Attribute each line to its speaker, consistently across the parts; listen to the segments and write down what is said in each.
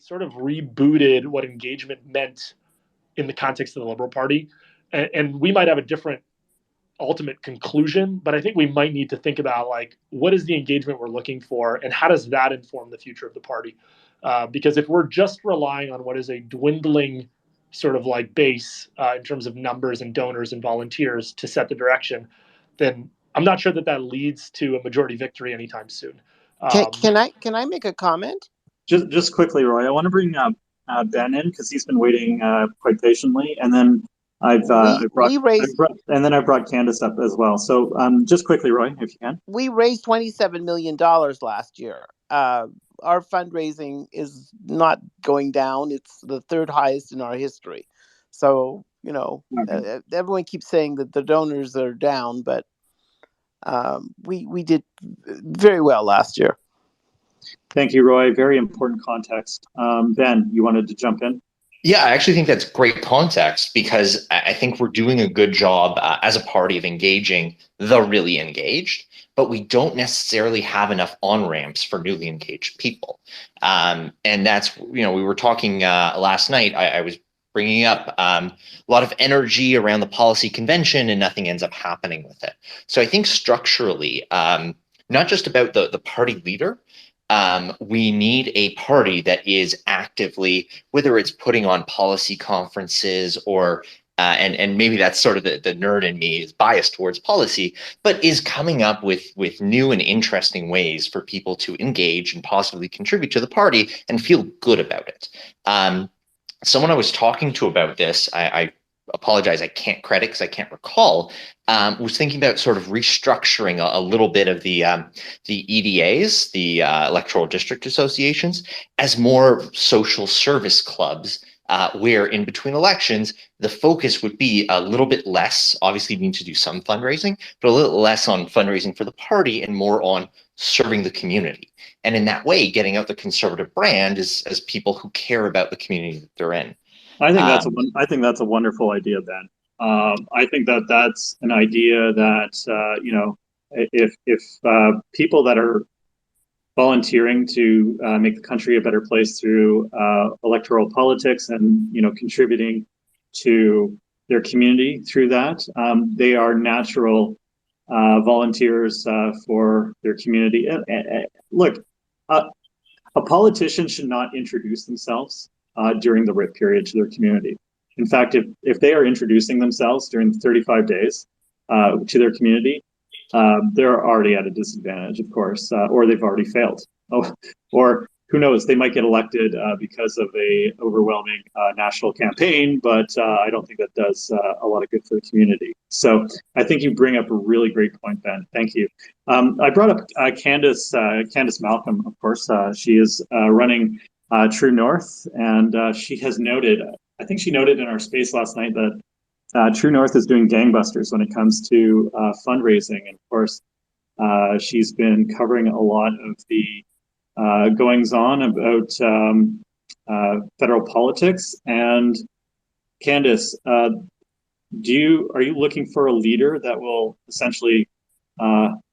Speaker 1: sort of rebooted what engagement meant in the context of the Liberal Party. And we might have a different ultimate conclusion, but I think we might need to think about like what is the engagement we're looking for, and how does that inform the future of the party? Because if we're just relying on what is a dwindling sort of like base in terms of numbers and donors and volunteers to set the direction, then I'm not sure that that leads to a majority victory anytime soon.
Speaker 2: Can I make a comment?
Speaker 3: Just quickly, Roy, I want to bring Ben in because he's been waiting quite patiently, and then I brought Candace up as well. So just quickly, Roy, if you can.
Speaker 2: We raised $27 million last year. Our fundraising is not going down. It's the third highest in our history. So, everyone keeps saying that the donors are down, but we did very well last year.
Speaker 3: Thank you, Roy. Very important context. Ben, you wanted to jump in?
Speaker 4: Yeah, I actually think that's great context, because I think we're doing a good job as a party of engaging the really engaged, but we don't necessarily have enough on-ramps for newly engaged people. And that's, we were talking last night, I was bringing up a lot of energy around the policy convention and nothing ends up happening with it. So I think structurally, not just about the party leader, we need a party that is actively, whether it's putting on policy conferences or, and maybe that's sort of the nerd in me is biased towards policy, but is coming up with new and interesting ways for people to engage and positively contribute to the party and feel good about it. Someone I was talking to about this, I apologize, I can't credit because I can't recall, was thinking about sort of restructuring a little bit of the EDAs, the electoral district associations, as more social service clubs, where in between elections, the focus would be a little bit less, obviously you need to do some fundraising, but a little less on fundraising for the party and more on serving the community. And in that way, getting out the Conservative brand as people who care about the community that they're in.
Speaker 3: I think that's a wonderful idea, Ben. I think that's an idea that if people that are volunteering to make the country a better place through electoral politics and contributing to their community through that, they are natural volunteers for their community. Look, a politician should not introduce themselves during the RIP period to their community. In fact, if they are introducing themselves during 35 days to their community, they're already at a disadvantage, of course, or they've already failed. Or who knows, they might get elected because of a overwhelming national campaign, but I don't think that does a lot of good for the community. So I think you bring up a really great point, Ben. Thank you. I brought up Candace Malcolm, of course. She is running True North, and she has noted, I think she noted in our space last night that True North is doing gangbusters when it comes to fundraising. And of course, she's been covering a lot of the goings on about federal politics. And Candace, are you looking for a leader that will essentially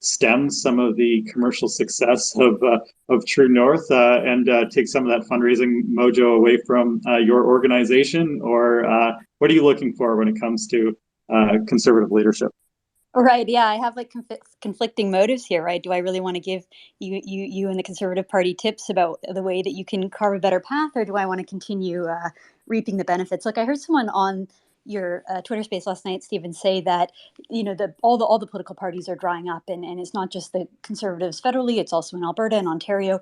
Speaker 3: stem some of the commercial success of True North and take some of that fundraising mojo away from your organization? Or what are you looking for when it comes to Conservative leadership?
Speaker 5: Right. Yeah, I have like conflicting motives here, right? Do I really want to give you and the Conservative Party tips about the way that you can carve a better path, or do I want to continue reaping the benefits? Look, I heard someone on your Twitter space last night, Stephen, say that all the political parties are drying up, and it's not just the Conservatives federally; it's also in Alberta and Ontario.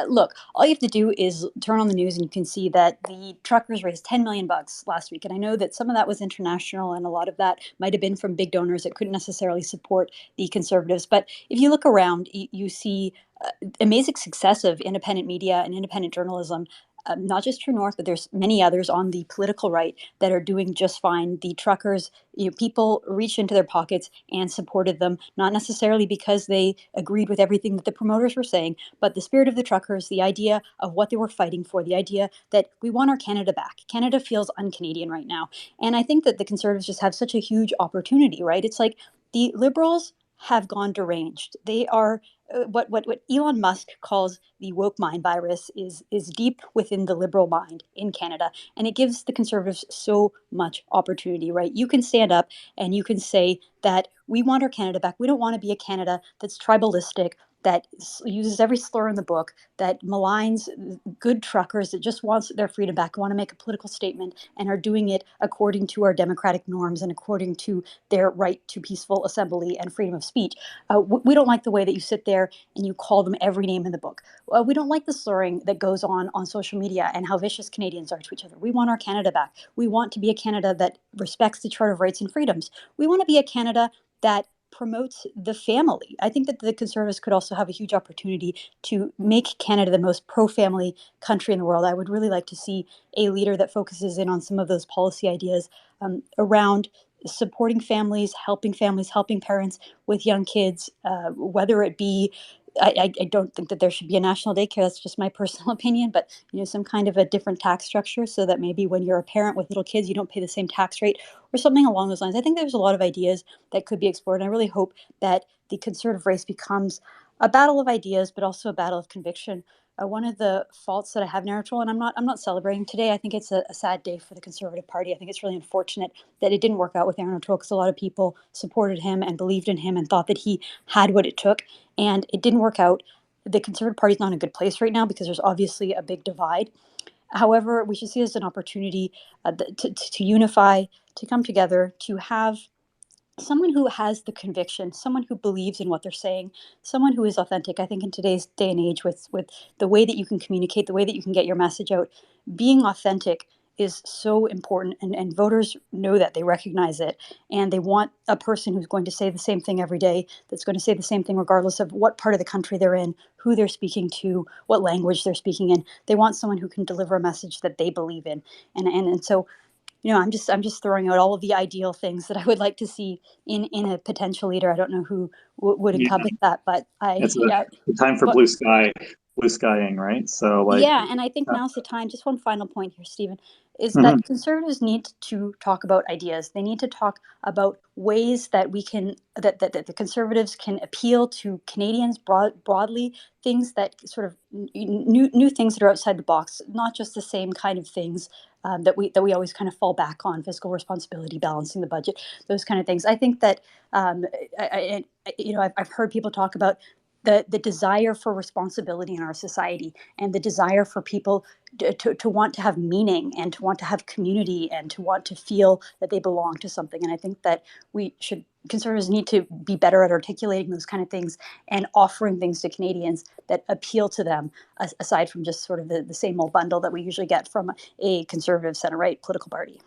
Speaker 5: Look, all you have to do is turn on the news, and you can see that the truckers raised $10 million last week. And I know that some of that was international, and a lot of that might have been from big donors that couldn't necessarily support the Conservatives. But if you look around, you see amazing success of independent media and independent journalism. Not just True North, but there's many others on the political right that are doing just fine. The truckers, people reached into their pockets and supported them, not necessarily because they agreed with everything that the promoters were saying, but the spirit of the truckers, the idea of what they were fighting for, the idea that we want our Canada back. Canada feels un-Canadian right now. And I think that the Conservatives just have such a huge opportunity, right? It's like the Liberals have gone deranged. They are what Elon Musk calls the woke mind virus is deep within the liberal mind in Canada, and it gives the Conservatives so much opportunity. Right, you can stand up and you can say that we want our Canada back. We don't want to be a Canada that's tribalistic, that uses every slur in the book, that maligns good truckers, that just wants their freedom back, want to make a political statement, and are doing it according to our democratic norms and according to their right to peaceful assembly and freedom of speech. We don't like the way that you sit there and you call them every name in the book. We don't like the slurring that goes on social media and how vicious Canadians are to each other. We want our Canada back. We want to be a Canada that respects the Charter of Rights and Freedoms. We want to be a Canada that promotes the family. I think that the Conservatives could also have a huge opportunity to make Canada the most pro-family country in the world. I would really like to see a leader that focuses in on some of those policy ideas around supporting families, helping parents with young kids, whether it be I don't think that there should be a national daycare. That's just my personal opinion, but some kind of a different tax structure so that maybe when you're a parent with little kids, you don't pay the same tax rate or something along those lines. I think there's a lot of ideas that could be explored, and I really hope that the Conservative race becomes a battle of ideas, but also a battle of conviction. One of the faults that I have in Erin, and I'm not celebrating today. I think it's a sad day for the Conservative Party. I think it's really unfortunate that it didn't work out with Erin because a lot of people supported him and believed in him and thought that he had what it took, and it didn't work out. The Conservative Party is not in a good place right now because there's obviously a big divide. However, we should see it as an opportunity to unify, to come together, to have someone who has the conviction, someone who believes in what they're saying, someone who is authentic. I think in today's day and age, with the way that you can communicate, the way that you can get your message out, being authentic is so important, and voters know that, they recognize it, and they want a person who's going to say the same thing every day, that's going to say the same thing regardless of what part of the country they're in, who they're speaking to, what language they're speaking in. They want someone who can deliver a message that they believe in, and so I'm just throwing out all of the ideal things that I would like to see in a potential leader. I don't know who would
Speaker 3: Yeah,
Speaker 5: encompass that, but
Speaker 3: it's a time for
Speaker 5: but
Speaker 3: blue skying, right? So like,
Speaker 5: yeah, and I think now's the time. Just one final point here, Stephen, is
Speaker 3: mhm.
Speaker 5: that Conservatives need to talk about ideas. They need to talk about ways that we can that the Conservatives can appeal to Canadians broadly. Things that sort of new things that are outside the box, not just the same kind of things that we always kind of fall back on: fiscal responsibility, balancing the budget, those kind of things. I think that um, I've heard people talk about the desire for responsibility in our society, and the desire for people to want to have meaning, and to want to have community, and to want to feel that they belong to something. And I think that Conservatives need to be better at articulating those kind of things and offering things to Canadians that appeal to them, aside from just sort of the same old bundle that we usually get from a conservative center-right political party.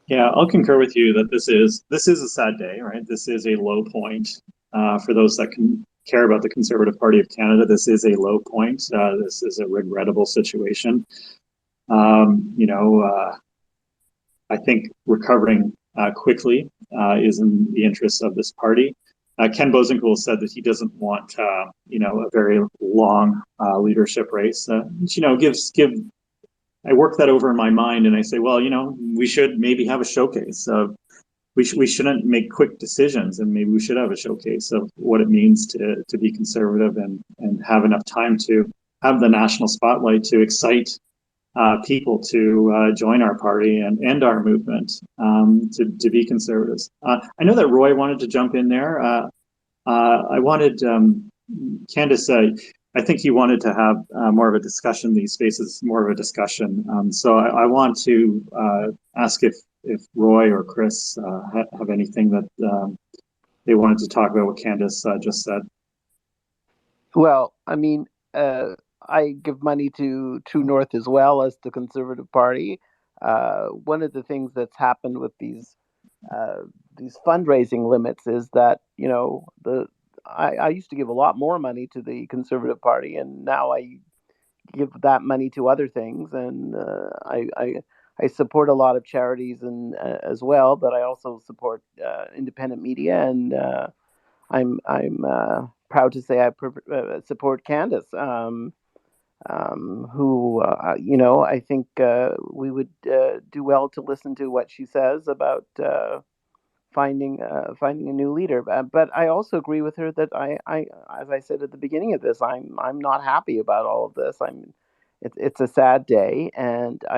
Speaker 3: Yeah, I'll concur with you that this is a sad day, right? This is a low point for those that can care about the Conservative Party of Canada. This is a low point. This is a regrettable situation. I think recovering quickly is in the interests of this party. Ken Bosenkool said that he doesn't want, a very long leadership race. I work that over in my mind, and I say, well, we should maybe have a showcase. We shouldn't make quick decisions, and maybe we should have a showcase of what it means to be conservative, and have enough time to have the national spotlight to excite people to join our party and our movement, to be conservatives. I know that Roy wanted to jump in there. I wanted Candace. I think you wanted to have more of a discussion. These spaces, more of a discussion. So I want to ask if Roy or Chris have anything that they wanted to talk about what Candace just said.
Speaker 2: Well, I mean, I give money to True North as well as the Conservative Party. One of the things that's happened with these fundraising limits is that I used to give a lot more money to the Conservative Party, and now I give that money to other things, and I support a lot of charities and as well, but I also support independent media, and I'm proud to say I support Candace, who I think we would do well to listen to what she says about finding a new leader. But I also agree with her that I as I said at the beginning of this, I'm not happy about all of this. It's a sad day, and